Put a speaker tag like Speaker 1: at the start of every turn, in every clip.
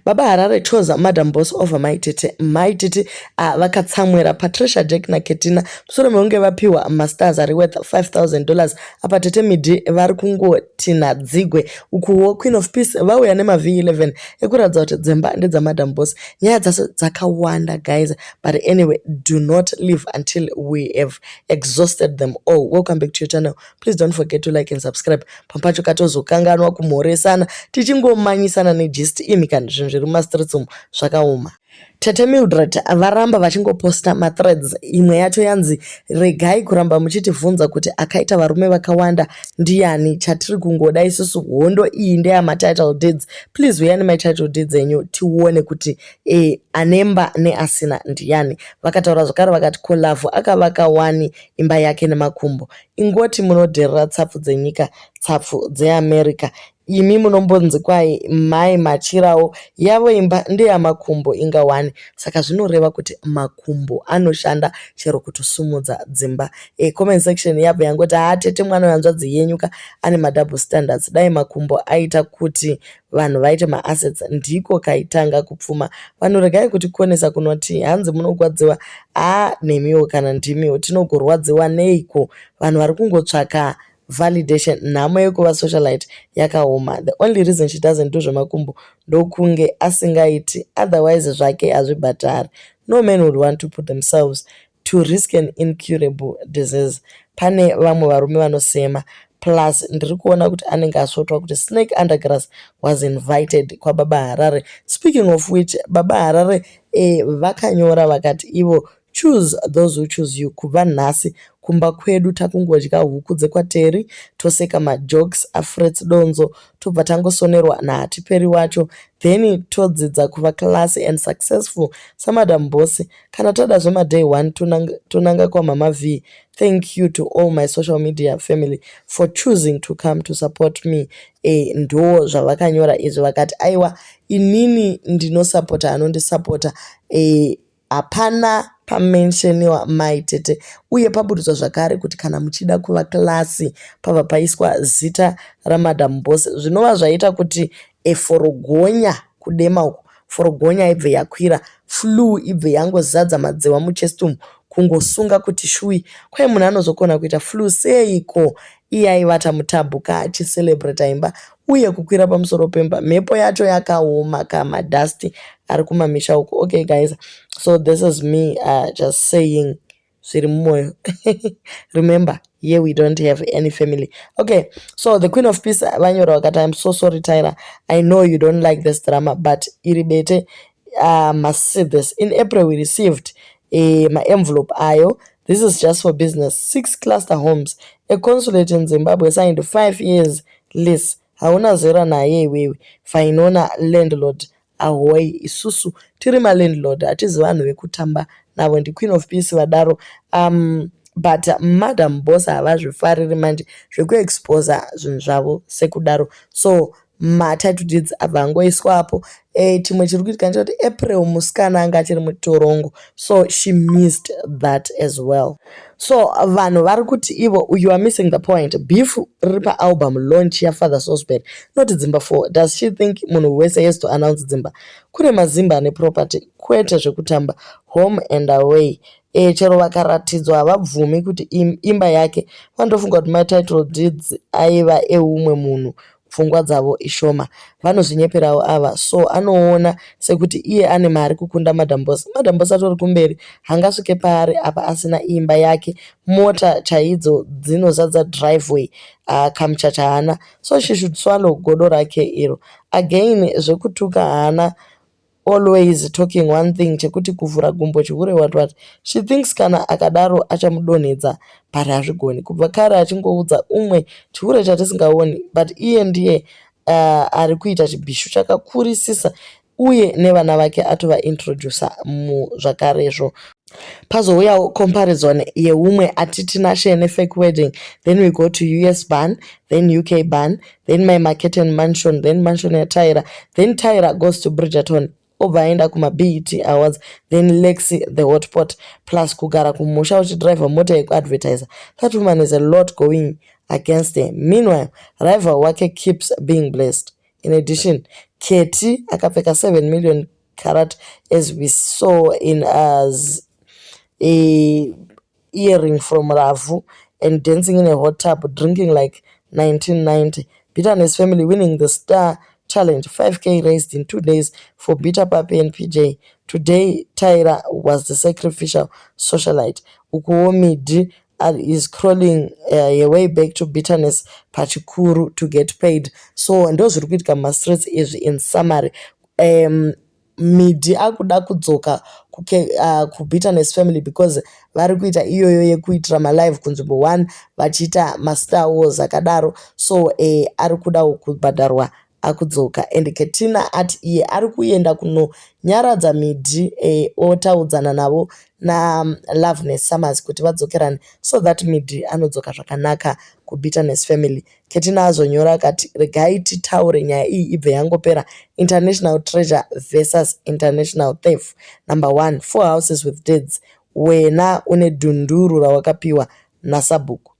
Speaker 1: Baba Harare chose Madam Boss over Maitete. Maitete vakatsamwira Patricia Jack na Ketina musoro meunge vapiwa masters ari worth $5,000 apa Tete Midhi vari kungoti nadzigwe ukuwo Queen of Peace vauya nema V11 ekuratidza kuti dzimba ndedzaMadam Boss. Nyaya dzakawanda guys, but anyway, do not leave until we have exhausted them all. Welcome back to your channel. Please don't forget to like and subscribe. Pampacho katozokanganwa kumhoresana tichingomanyisana negist imi kana zvinhu zviri mumastreets umu zvakaoma. Tete Mildred varamba vachingoposta mathreads. Imwe yacho yanzi regai kuramba muchitivhunza kuti akaita varume vakawanda ndiani, chatiri kungoda isusu hondo iyi ndeyama title deeds. Please uyani my title deeds enyu tione kuti anemba neasina ndiani. Vakataura zvakare vakati Kolavu akavaka wani imba yake nemakumbo. Ingoti munodherera tsapfu dzenyika, tsapfu dzeAmerica. Imi munombonzi kwai mai machirawo yavo imba ndeyamakumbo inga wani. Saka zvinoreva kuti makumbo anoshanda chero kutosumudza dzimba. Comment section yabva yangoti Tete mwana wanzvadzi yenyuka ane madouble standards. Dai makumbo aita kuti vanhu vaite maassets ndiko kaitanga kupfuma. Vanhu regai kuti konesa kunoti hanzi munogwadziwa nemiwo kana ndimiwo tinogorwadziwa neiko. Vanhu vari kungotsvaka validation nhamo yekuva socialite yakaoma. The only reason she doesn't do zvemakumbo ndokunge asingaiti, otherwise zvake hazvibhatari. No man would want to put themselves to risk an incurable disease. Pane vamwe varume vanosema. Plus ndiri kuona kuti anenge asvotwa kuti Snake Undergrass was invited kwa Baba Harare. Speaking of which, Baba Harare vakanyora vakati ivo choose those who choose you. Kubva nhasi kumba kwedu takungodya huku dzekwateri, toseka majokes afrets donzo, tobva tangosonerwa naHatiperi wacho, then todzidza kuva classy and successful saMadam Boss. Kana tada zvema day one tonanga kwa Mama V. Thank you to all my social media family for choosing to come to support me. Ndo zvavakanyora izvi vakati aiwa inini ndinosapota anondisapota. Hapana pamensheniwa Maitete uye paburudzwa zvakare kuti kana muchida kuva klasi pabva paiswa zita raMadam Boss. Zvinova zvaita kuti forogonya kudema uku, forogonya ibve yakwira, flu ibve yangozadza madzewa muchest umu, kungosunga kuti shui. Kwai munhu anozokona kuita flu seiko? Iye aivata mutabhuka achicelebrata imba uye kukwira pamusoro pemba, mhepo yacho yakaoma kamadasti ari kumamisha uko. Okay guys, so this is me just saying zviri mumwoyo. Remember, here we don't have any family. Okay, so the Queen of Peace vanyora vakati I'm so sorry Tyra, I know you don't like this drama, but iribete must see this. In April we received my envelope ayo. This is just for business. 6 cluster homes, a consulate in Zimbabwe signed 5 years lease. Hauna zera naye iwewe, fainona landlord. Ahoy isusu tiri landlord, atizi vanhu vekutamba navo. Ndi Queen of Peace vadaro. But Madam Boss havazvifariri manje zvekuexpose zvinhu zvavo sekudaro. So title deeds avangoiswapo. Chimwe chiri kuitika ndechoti April musikana anga achiri mutorongo, so she missed that as well. So vanhu vari kuti ivo you are missing the point. Beef riri paalbum launch yaFather Salisbury, not Dzimba 4. Does she think munhu wese has to announce Dzimba? Kune mazimba ane property, kwete zvekutamba home and away. Chero vakaratidzwa havabvumi kuti imba yake vandofunga kuti my title deeds aiva eumwe munhu, pfungwa dzavo ishoma. Vanozvinyeperawo ava, so anoona sekuti iye ane mari kukunda Madam Boss. Madam Boss atori kumberi, hangasvike pari apa asina imba yake, mota chaidzo dzinozadza driveway, kamuchacha haana. So she should swallow godo rake iro. Again, zvekutuka haana, always talking one thing, chekuti kuvhura gumbo chihure what. She thinks kana akadaro achamudonhedza, but hazvigoni. Kubva kare achingoudza umwe chihure chatisingaoni, but iye ndiye ari kuita chibhishu chakakurisisa uye nevana vake atova introducer muzvakarezvo. Pazouyawo comparison yeumwe atitina shene fake wedding, then we go to US ban, then UK ban, then my market and mansion, then mansion ya Tyra, then Tyra goes to Bridgerton. Ovaenda kuma BET Awards, then Lexi the hotpot, plus kugara kumusha uchidriver mota yekuadvertiser. That woman is a lot going against her. Meanwhile, rival wake keeps being blessed. In addition, Keti akapfeka 7 million karat as we saw in as a earring from Ravu and dancing in a hot tub, drinking like 1990. Peter and his family winning the Star Challenge, 5K raised in 2 days for Peter, Papi, and PJ. Today, Tyra was the sacrificial socialite. Ukuomidi is crawling a way back to bitterness pachikuru to get paid. So ndo zviri kuitika mumastreets izvi in summary. Midhi akuda kudzoka kubitterness family because vari kuita iyoyo yekuitira malive kunzvimbo 1 vachiita mastar wars akadaro. So ari kuda kubhadharwa akudzoka, and Ketina ati iye ari kuenda kunonyaradza Midhi otaudzana navo naLoveness Summers kuti vadzokerane so that Midhi anodzoka zvakanaka kubitterness family. Ketina azonyora akati regai titaure nyaya iyi ibve yangopera. International treasure versus international theft. Number 1, 4 houses with deeds. Wena une dunduru rawakapiwa nasabhuku.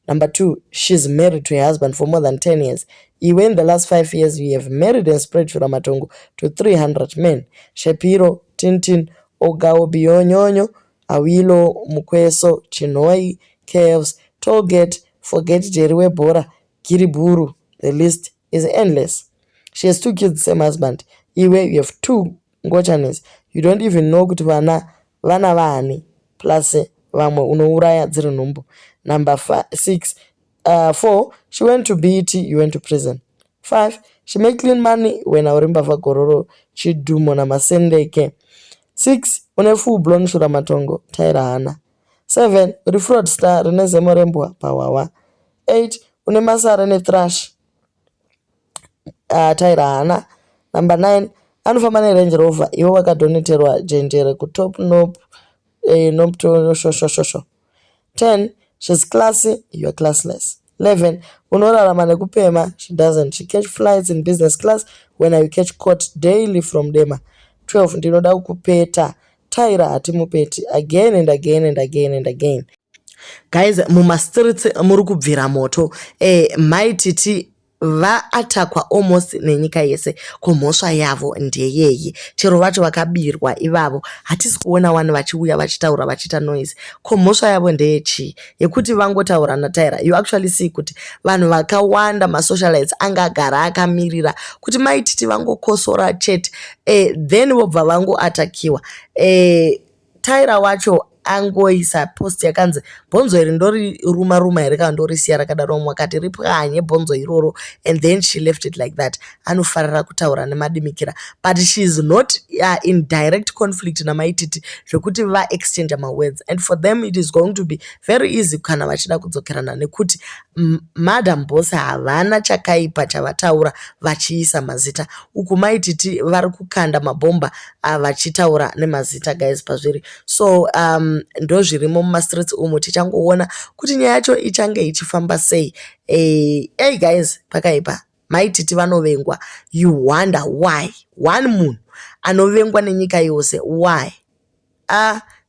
Speaker 1: Number 2, she's married to her husband for more than 10 years. Iwe in the last 5 years, you have married and spread Shuramatongo to 300 men. Shapiro, Tintin, Ogao Bionyonyo, Awilo, Mukweso, Chinoi, Caves, Tollgate, Forget Jeriwe Bora, Kiriburu. The list is endless. She has 2 kids, same husband. Iwe, you have 2 ngochanes. You don't even know kuti vana vani plus vamwe unouraya dziri nhumbu. Number 6, 4, she went to BET, you went to prison. 5, she made clean money when aurimba vagororo chidumo namasendeke. 6, une full blown Shuramatongo Tyra hana. 7, uri fraudster rine zemorembwa pawawa. 8, une masara ne thrash Tyra hana. Number 9, anofamba neRange Rover ivo vakadoneterwa jenjere kutop nope nope shoshoshosho. 10, she's classy, you're classless. 11, unorarama nekupema, she doesn't. She catch flights in business class when you catch court daily from Dema. 12, ndinoda kupeta. Tyra hatimupeti again and again and again and again. Guys, mumastreets muri kubvira moto. Maititi vaatakwa almost nenyika yese. Komhosva yavo ndeyeye. Chero vacho vakabirwa ivavo. Hatisi kuona vanhu vachiuya vachitaura vachita noise. Komhosva yavo ndeyechii? Yekuti vangotaura naTyra. You actually see kuti vanhu vakawanda masocialites anga agara akamirira kuti maititi vangokosora chete. Then vobva vangoatakiwa. Tyra wacho angoisa post yakanzi bhonzo iri ndori ruma here kana ndorisiya rakadaro mwakati ripwanye bhonzo iroro, and then she left it like that. Anofarira kutaura nemadimikira, but she is not in direct conflict namaititi zvekuti va exchange words, and for them it is going to be very easy kana vachida kudzokerana nekuti Madam Boss havana chakaipa chavataura vachiisa mazita. Uku maititi vari kukanda mabhomba vachitaura nemazita guys pazviri. So ndo zvirimo mumastreets umu, tichangoona kuti nyaya yacho ichange ichifamba sei. Hey guys, pakaipa maititi vanovengwa. You wonder why one munhu anovengwa nenyika yose, why?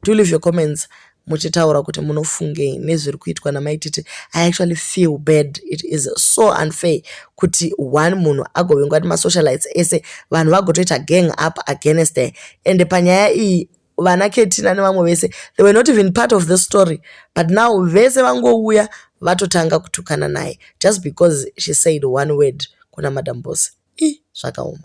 Speaker 1: Do leave your comments muchitaura kuti munofungei nezviri kuitwa namaititi. I actually feel bad. It is so unfair kuti one munhu agovengwa nemasocialites ese, vanhu vagotoita gang up against her. And panyaya iyi vana Ketina nevamwe vese, they were not even part of the story, but now vese vangouya vatotanga kutukana naye just because she said one word kuna Madam Boss. Zvakaoma.